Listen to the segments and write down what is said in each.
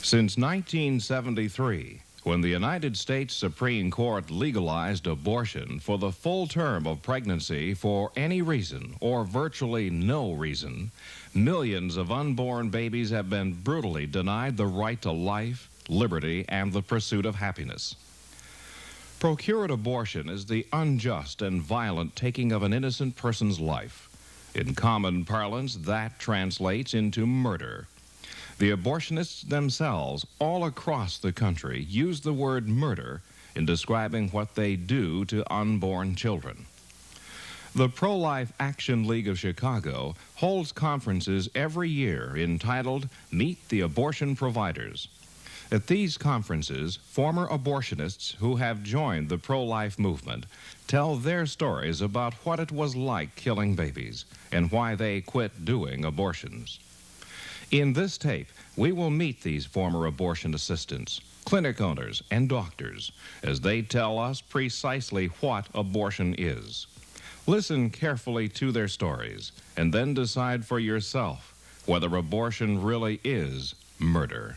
Since 1973, when the United States Supreme Court legalized abortion for the full term of pregnancy for any reason or virtually no reason, millions of unborn babies have been brutally denied the right to life, liberty, and the pursuit of happiness. Procured abortion is the unjust and violent taking of an innocent person's life. In common parlance, that translates into murder. The abortionists themselves, all across the country, use the word murder in describing what they do to unborn children. The Pro-Life Action League of Chicago holds conferences every year entitled Meet the Abortion Providers. At these conferences, former abortionists who have joined the pro-life movement tell their stories about what it was like killing babies and why they quit doing abortions. In this tape, we will meet these former abortion assistants, clinic owners, and doctors as they tell us precisely what abortion is. Listen carefully to their stories and then decide for yourself whether abortion really is murder.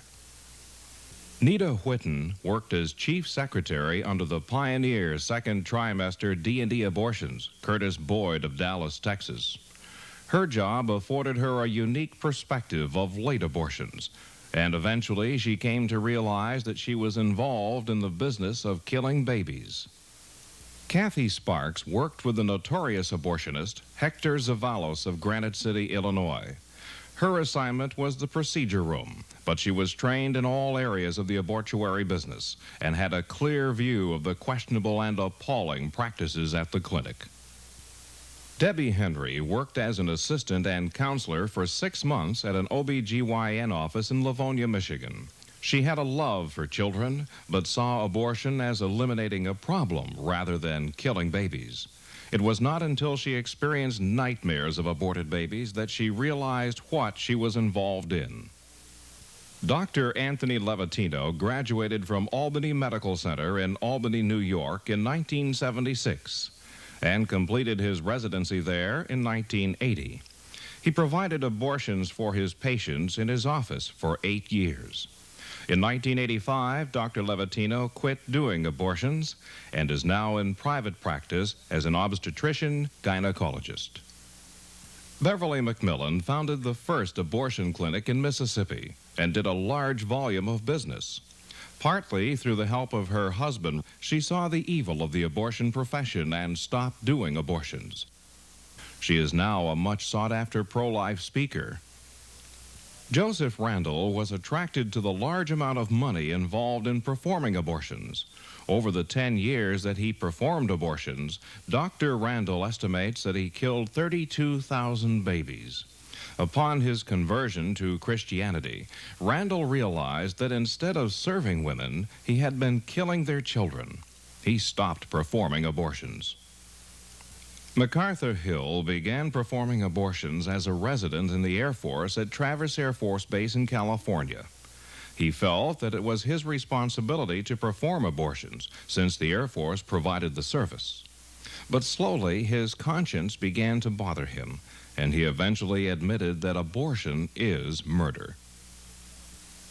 Nita Whitten worked as chief secretary under the pioneer second trimester D&D abortions, Curtis Boyd of Dallas, Texas. Her job afforded her a unique perspective of late abortions, and eventually she came to realize that she was involved in the business of killing babies. Kathy Sparks worked with the notorious abortionist Hector Zavalos of Granite City, Illinois. Her assignment was the procedure room, but she was trained in all areas of the abortuary business and had a clear view of the questionable and appalling practices at the clinic. Debbie Henry worked as an assistant and counselor for 6 months at an OB/GYN office in Livonia, Michigan. She had a love for children, but saw abortion as eliminating a problem rather than killing babies. It was not until she experienced nightmares of aborted babies that she realized what she was involved in. Dr. Anthony Levatino graduated from Albany Medical Center in Albany, New York in 1976 and completed his residency there in 1980. He provided abortions for his patients in his office for 8 years. In 1985, Dr. Levatino quit doing abortions and is now in private practice as an obstetrician-gynecologist. Beverly McMillan founded the first abortion clinic in Mississippi and did a large volume of business. Partly through the help of her husband, she saw the evil of the abortion profession and stopped doing abortions. She is now a much sought-after pro-life speaker. Joseph Randall was attracted to the large amount of money involved in performing abortions. Over the 10 years that he performed abortions, Dr. Randall estimates that he killed 32,000 babies. Upon his conversion to Christianity, Randall realized that instead of serving women, he had been killing their children. He stopped performing abortions. MacArthur Hill began performing abortions as a resident in the Air Force at Traverse Air Force Base in California. He felt that it was his responsibility to perform abortions since the Air Force provided the service. But slowly his conscience began to bother him, and he eventually admitted that abortion is murder.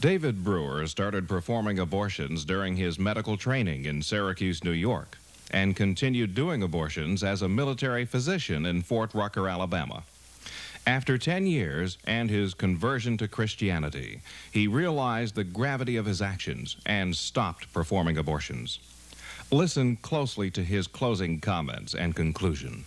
David Brewer started performing abortions during his medical training in Syracuse, New York, and continued doing abortions as a military physician in Fort Rucker, Alabama. After 10 years and his conversion to Christianity, he realized the gravity of his actions and stopped performing abortions. Listen closely to his closing comments and conclusion.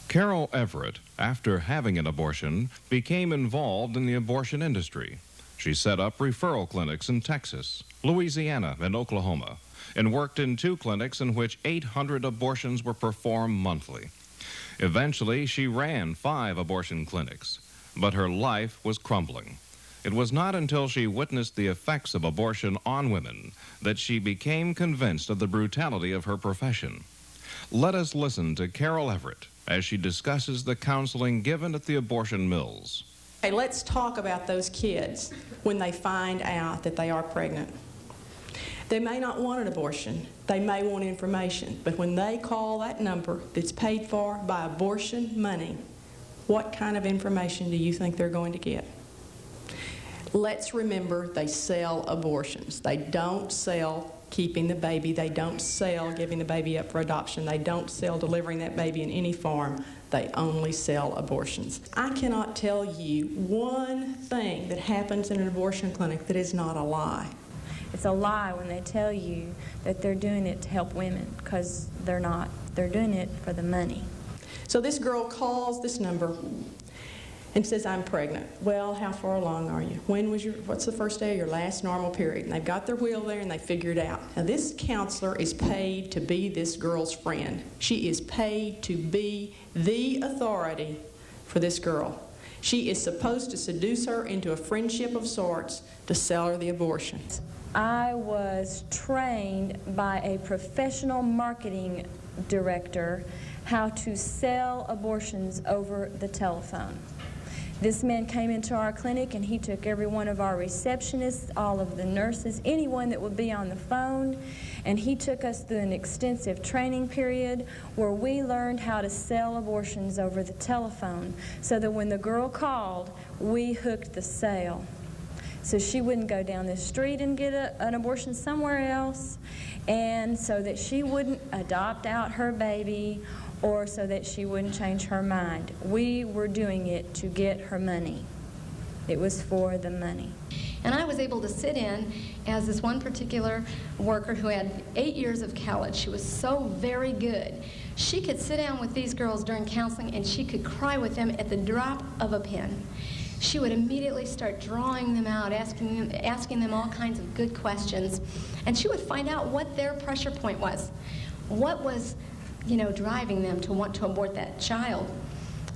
Carol Everett, after having an abortion, became involved in the abortion industry. She set up referral clinics in Texas, Louisiana, and Oklahoma, and worked in 2 clinics in which 800 abortions were performed monthly. Eventually, she ran 5 abortion clinics, but her life was crumbling. It was not until she witnessed the effects of abortion on women that she became convinced of the brutality of her profession. Let us listen to Carol Everett as she discusses the counseling given at the abortion mills. Hey, let's talk about those kids when they find out that they are pregnant. They may not want an abortion. They may want information. But when they call that number that's paid for by abortion money, what kind of information do you think they're going to get? Let's remember they sell abortions. They don't sell keeping the baby. They don't sell giving the baby up for adoption. They don't sell delivering that baby in any form. They only sell abortions. I cannot tell you one thing that happens in an abortion clinic that is not a lie. It's a lie when they tell you that they're doing it to help women, because they're not. They're doing it for the money. So this girl calls this number and says, I'm pregnant. Well, how far along are you? What's the first day of your last normal period? And they've got their wheel there and they figure it out. Now this counselor is paid to be this girl's friend. She is paid to be the authority for this girl. She is supposed to seduce her into a friendship of sorts to sell her the abortion. I was trained by a professional marketing director how to sell abortions over the telephone. This man came into our clinic and he took every one of our receptionists, all of the nurses, anyone that would be on the phone, and he took us through an extensive training period where we learned how to sell abortions over the telephone so that when the girl called, we hooked the sale. So she wouldn't go down the street and get an abortion somewhere else, and so that she wouldn't adopt out her baby, or so that she wouldn't change her mind. We were doing it to get her money. It was for the money. And I was able to sit in as this one particular worker who had 8 years of college. She was so very good. She could sit down with these girls during counseling and she could cry with them at the drop of a pen. She would immediately start drawing them out, asking them all kinds of good questions. And she would find out what their pressure point was. What was, driving them to want to abort that child.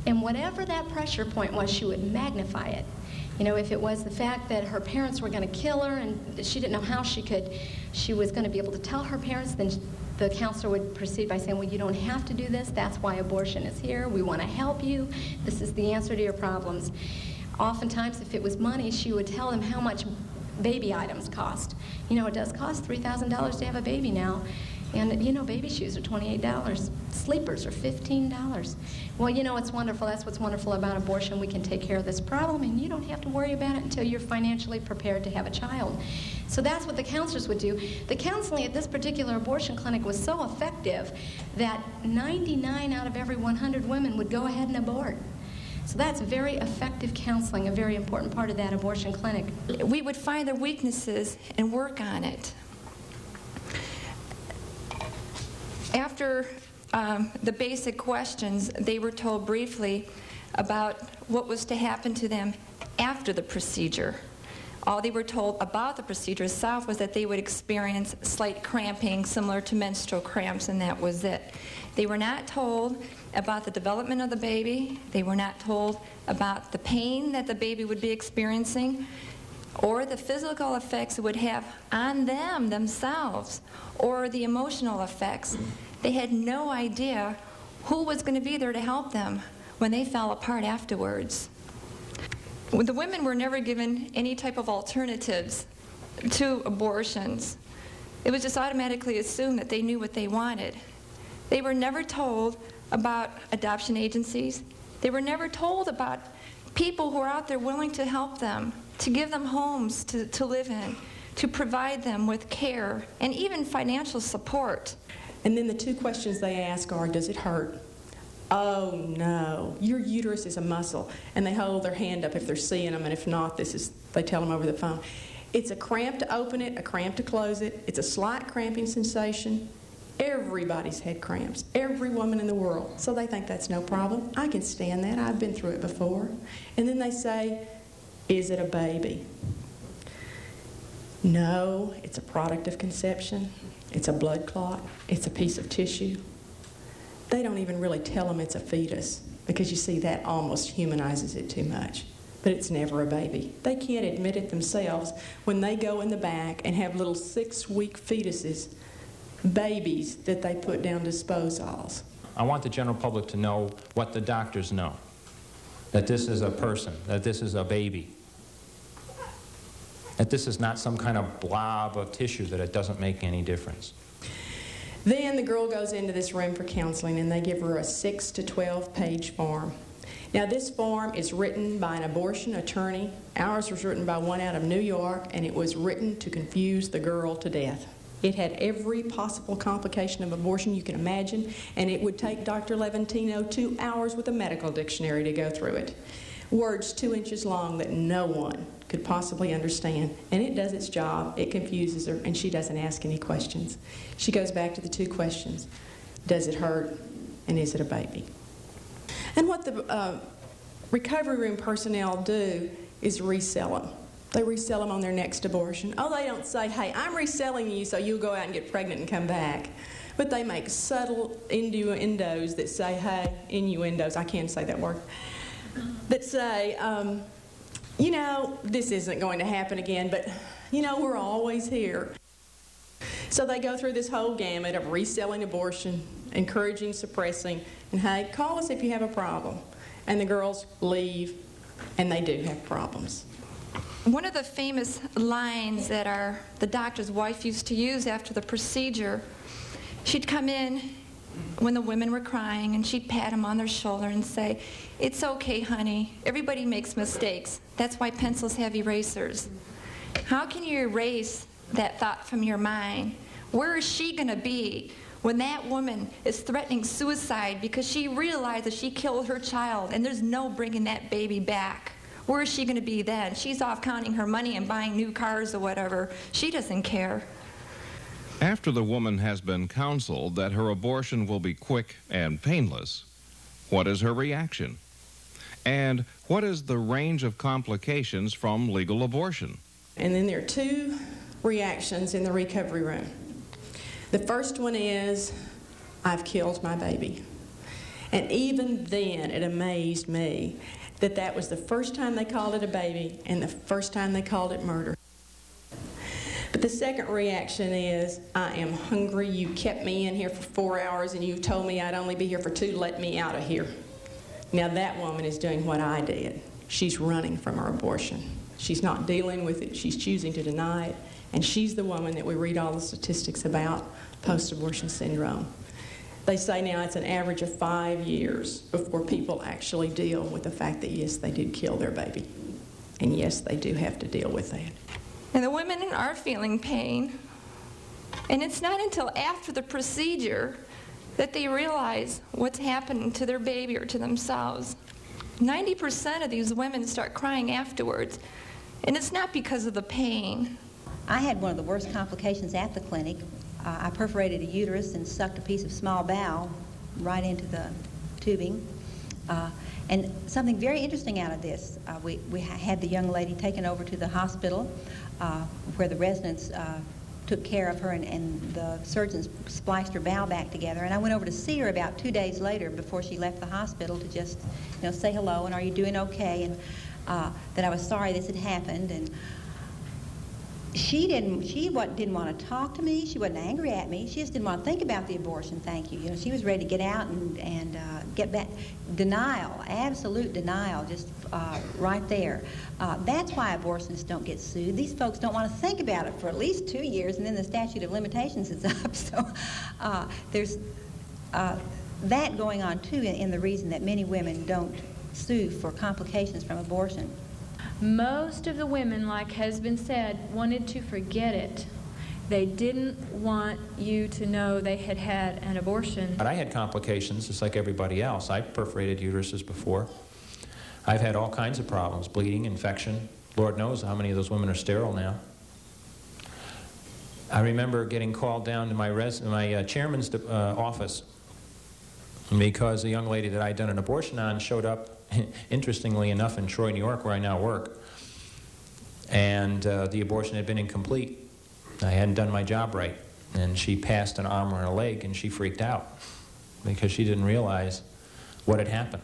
And whatever that pressure point was, she would magnify it. If it was the fact that her parents were going to kill her and she didn't know how she was going to be able to tell her parents, then the counselor would proceed by saying, well, you don't have to do this. That's why abortion is here. We want to help you. This is the answer to your problems. Oftentimes, if it was money, she would tell them how much baby items cost. It does cost $3,000 to have a baby now. And, baby shoes are $28. Sleepers are $15. Well, it's wonderful. That's what's wonderful about abortion. We can take care of this problem, and you don't have to worry about it until you're financially prepared to have a child. So that's what the counselors would do. The counseling at this particular abortion clinic was so effective that 99 out of every 100 women would go ahead and abort. So that's very effective counseling, a very important part of that abortion clinic. We would find their weaknesses and work on it. After the basic questions, they were told briefly about what was to happen to them after the procedure. All they were told about the procedure itself was that they would experience slight cramping similar to menstrual cramps, and that was it. They were not told about the development of the baby. They were not told about the pain that the baby would be experiencing, or the physical effects it would have on them themselves, or the emotional effects. They had no idea who was going to be there to help them when they fell apart afterwards. The women were never given any type of alternatives to abortions. It was just automatically assumed that they knew what they wanted. They were never told about adoption agencies. They were never told about people who are out there willing to help them, to give them homes to live in, to provide them with care, and even financial support. And then the two questions they ask are, does it hurt? Oh, no. Your uterus is a muscle. And they hold their hand up if they're seeing them, and if not, they tell them over the phone. It's a cramp to open it, a cramp to close it. It's a slight cramping sensation. Everybody's had cramps, every woman in the world. So they think that's no problem. I can stand that. I've been through it before. And then they say, is it a baby? No, it's a product of conception. It's a blood clot. It's a piece of tissue. They don't even really tell them it's a fetus, because you see, that almost humanizes it too much. But it's never a baby. They can't admit it themselves when they go in the back and have little 6-week fetuses, babies that they put down disposals. I want the general public to know what the doctors know, that this is a person, that this is a baby, that this is not some kind of blob of tissue, that it doesn't make any difference. Then the girl goes into this room for counseling, and they give her a 6 to 12 page form. Now, this form is written by an abortion attorney. Ours was written by one out of New York, and it was written to confuse the girl to death. It had every possible complication of abortion you can imagine, and it would take Dr. Levantino 2 hours with a medical dictionary to go through it. Words 2 inches long that no one could possibly understand. And it does its job. It confuses her, and she doesn't ask any questions. She goes back to the 2 questions. Does it hurt? And is it a baby? And what the recovery room personnel do is resell them. They resell them on their next abortion. Oh, they don't say, hey, I'm reselling you so you'll go out and get pregnant and come back. But they make subtle innuendos that say, hey, innuendos, I can't say that word, that say, you know, this isn't going to happen again, but, you know, we're always here. So they go through this whole gamut of reselling abortion, encouraging, suppressing, and hey, call us if you have a problem. And the girls leave, and they do have problems. One of the famous lines that the doctor's wife used to use after the procedure, she'd come in when the women were crying, and she'd pat them on their shoulder and say, "It's okay, honey. Everybody makes mistakes. That's why pencils have erasers." How can you erase that thought from your mind? Where is she going to be when that woman is threatening suicide because she realizes she killed her child and there's no bringing that baby back? Where is she going to be then? She's off counting her money and buying new cars or whatever. She doesn't care. After the woman has been counseled that her abortion will be quick and painless, what is her reaction? And what is the range of complications from legal abortion? And then there are 2 reactions in the recovery room. The first one is, I've killed my baby. And even then, it amazed me that that was the first time they called it a baby and the first time they called it murder. But the second reaction is, I am hungry. You kept me in here for 4 hours and you told me I'd only be here for 2. Let me out of here. Now that woman is doing what I did. She's running from her abortion. She's not dealing with it. She's choosing to deny it. And she's the woman that we read all the statistics about, post-abortion syndrome. They say now it's an average of 5 years before people actually deal with the fact that, yes, they did kill their baby. And yes, they do have to deal with that. And the women are feeling pain. And it's not until after the procedure that they realize what's happened to their baby or to themselves. 90% of these women start crying afterwards. And it's not because of the pain. I had one of the worst complications at the clinic. I perforated a uterus and sucked a piece of small bowel right into the tubing. And something very interesting out of this, we had the young lady taken over to the hospital where the residents took care of her, and the surgeons spliced her bowel back together. And I went over to see her about 2 days later before she left the hospital to just, you know, say hello and are you doing okay, and that I was sorry this had happened. And she didn't want to talk to me. She wasn't angry at me. She just didn't want to think about the abortion. Thank you. You know, she was ready to get out and get back. Denial, absolute denial, just right there. That's why abortionists don't get sued. These folks don't want to think about it for at least 2 years, and then the statute of limitations is up. So there's that going on too in the reason that many women don't sue for complications from abortion. Most of the women, like has been said, wanted to forget it. They didn't want you to know they had had an abortion. But I had complications just like everybody else. I've perforated uteruses before. I've had all kinds of problems, bleeding, infection. Lord knows how many of those women are sterile now. I remember getting called down to my chairman's office because a young lady that I'd done an abortion on showed up, interestingly enough, in Troy, New York, where I now work. And the abortion had been incomplete. I hadn't done my job right. And she passed an arm or a leg, and she freaked out because she didn't realize what had happened.